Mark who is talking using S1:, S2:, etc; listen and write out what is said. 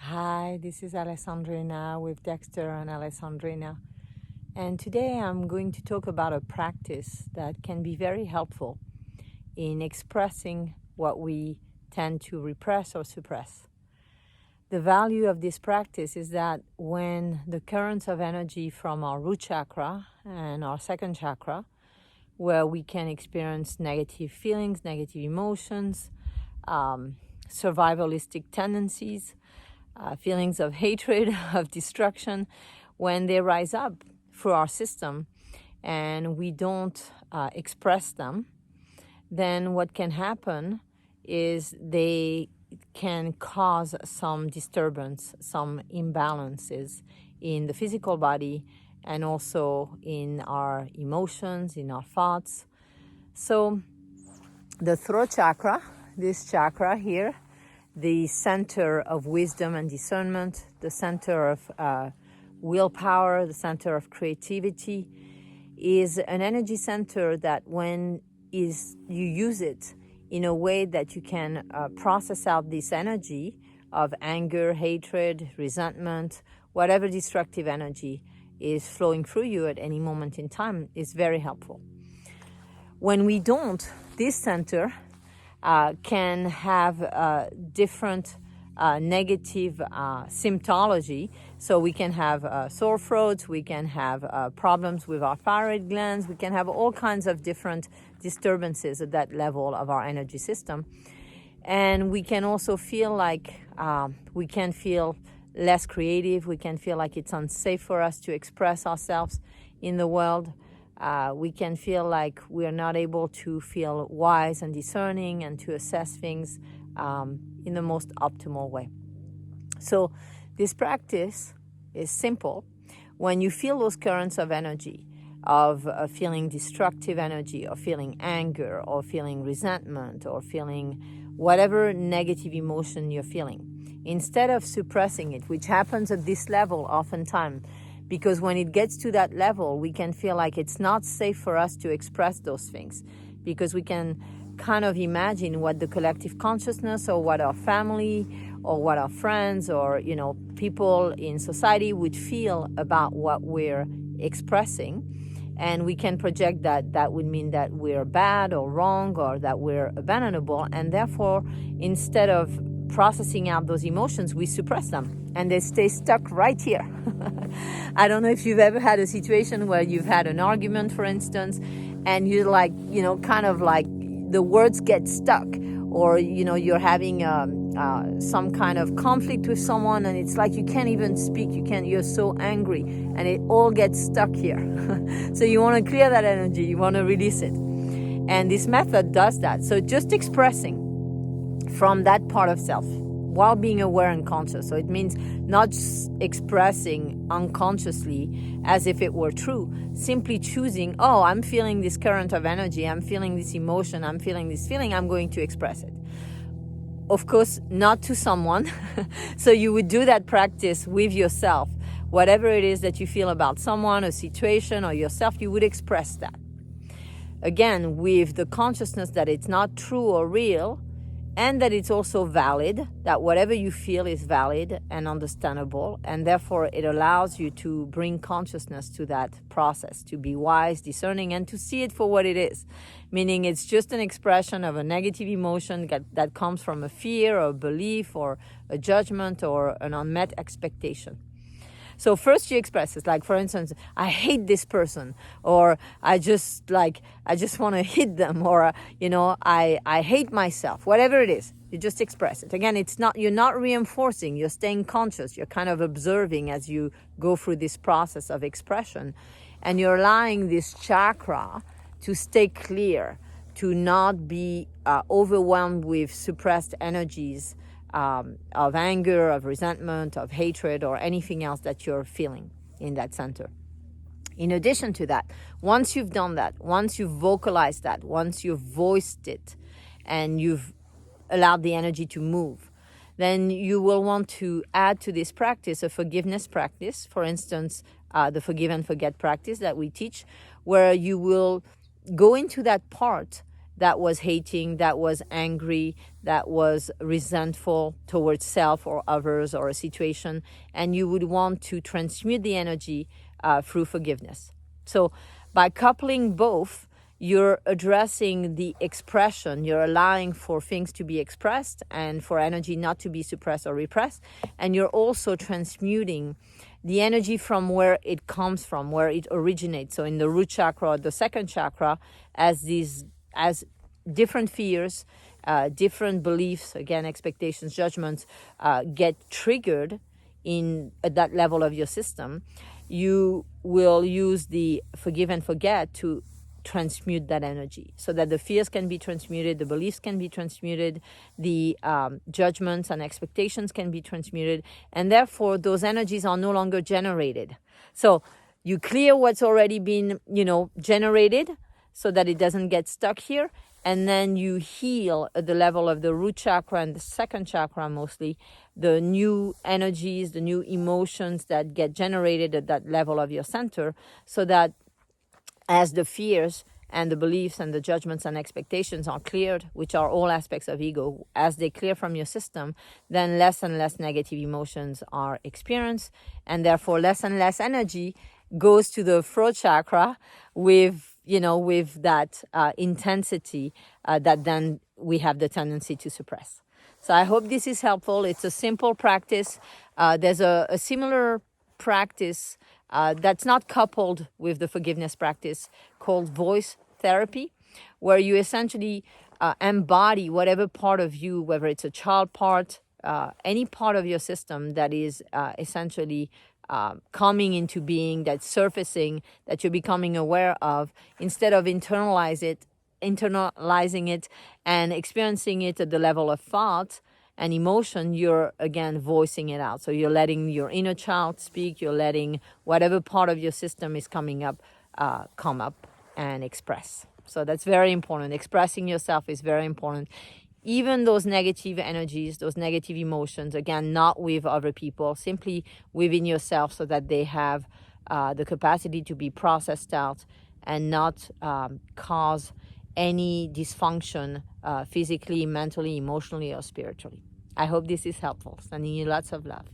S1: Hi, this is Alessandrina with Dexter and Alessandrina. And today I'm going to talk about a practice that can be very helpful in expressing what we tend to repress or suppress. The value of this practice is that when the currents of energy from our root chakra and our second chakra, where we can experience negative feelings, negative emotions, survivalistic tendencies, feelings of hatred, of destruction, when they rise up through our system and we don't express them, then what can happen is they can cause some disturbance, some imbalances in the physical body and also in our emotions, in our thoughts. So the throat chakra, this chakra here, the center of wisdom and discernment, the center of willpower, the center of creativity, is an energy center that when you use it in a way that you can process out this energy of anger, hatred, resentment, whatever destructive energy is flowing through you at any moment in time, is very helpful. When we don't, this center can have different negative symptology. So we can have sore throats, we can have problems with our thyroid glands, we can have all kinds of different disturbances at that level of our energy system. And we can also feel like we can feel less creative, we can feel like it's unsafe for us to express ourselves in the world. We can feel like we are not able to feel wise and discerning and to assess things in the most optimal way. So this practice is simple. When you feel those currents of energy, of feeling destructive energy, or feeling anger, or feeling resentment, or feeling whatever negative emotion you're feeling, instead of suppressing it, which happens at this level oftentimes, because when it gets to that level, we can feel like it's not safe for us to express those things, because we can kind of imagine what the collective consciousness or what our family or what our friends or people in society would feel about what we're expressing. And we can project that would mean that we're bad or wrong or that we're abandonable, and therefore instead of processing out those emotions, we suppress them and they stay stuck right here. I don't know if you've ever had a situation where you've had an argument, for instance, and you're like, kind of like the words get stuck, or you're having some kind of conflict with someone and it's like you can't even speak, you're so angry and it all gets stuck here. So you want to clear that energy, you want to release it, and this method does that. So just expressing from that part of self while being aware and conscious. So it means not just expressing unconsciously as if it were true, simply choosing, I'm feeling this current of energy, I'm feeling this emotion, I'm feeling this feeling, I'm going to express it. Of course, not to someone. So you would do that practice with yourself. Whatever it is that you feel about someone, a situation, or yourself, you would express that. Again, with the consciousness that it's not true or real, and that it's also valid, that whatever you feel is valid and understandable, and therefore it allows you to bring consciousness to that process, to be wise, discerning, and to see it for what it is. Meaning it's just an expression of a negative emotion that comes from a fear or a belief or a judgment or an unmet expectation. So first you express it, like for instance, I hate this person, or I just want to hit them, or I hate myself. Whatever it is, you just express it. Again, you're not reinforcing, you're staying conscious, you're kind of observing as you go through this process of expression, and you're allowing this chakra to stay clear, to not be overwhelmed with suppressed energies of anger, of resentment, of hatred, or anything else that you're feeling in that center. In addition to that, once you've done that, once you've vocalized that, once you've voiced it, and you've allowed the energy to move, then you will want to add to this practice a forgiveness practice. For instance, the forgive and forget practice that we teach, where you will go into that part that was hating, that was angry, that was resentful towards self or others or a situation, and you would want to transmute the energy through forgiveness. So by coupling both, you're addressing the expression, you're allowing for things to be expressed and for energy not to be suppressed or repressed, and you're also transmuting the energy from where it comes from, where it originates. So in the root chakra or the second chakra, as different fears, different beliefs, again, expectations, judgments, get triggered at that level of your system, you will use the forgive and forget to transmute that energy so that the fears can be transmuted, the beliefs can be transmuted, the judgments and expectations can be transmuted, and therefore those energies are no longer generated. So you clear what's already been, generated so that it doesn't get stuck here, and then you heal at the level of the root chakra and the second chakra mostly, the new energies, the new emotions that get generated at that level of your center, so that as the fears and the beliefs and the judgments and expectations are cleared, which are all aspects of ego, as they clear from your system, then less and less negative emotions are experienced, and therefore less and less energy goes to the throat chakra with that intensity that then we have the tendency to suppress. So I hope this is helpful. It's a simple practice. There's a similar practice that's not coupled with the forgiveness practice called voice therapy, where you essentially embody whatever part of you, whether it's a child part, any part of your system that is essentially coming into being, that's surfacing, that you're becoming aware of, instead of internalizing it and experiencing it at the level of thought and emotion, you're again voicing it out. So you're letting your inner child speak, you're letting whatever part of your system is coming up come up and express. So that's very important. Expressing yourself is very important. Even those negative energies, those negative emotions, again, not with other people, simply within yourself, so that they have the capacity to be processed out and not cause any dysfunction physically, mentally, emotionally, or spiritually. I hope this is helpful. Sending you lots of love.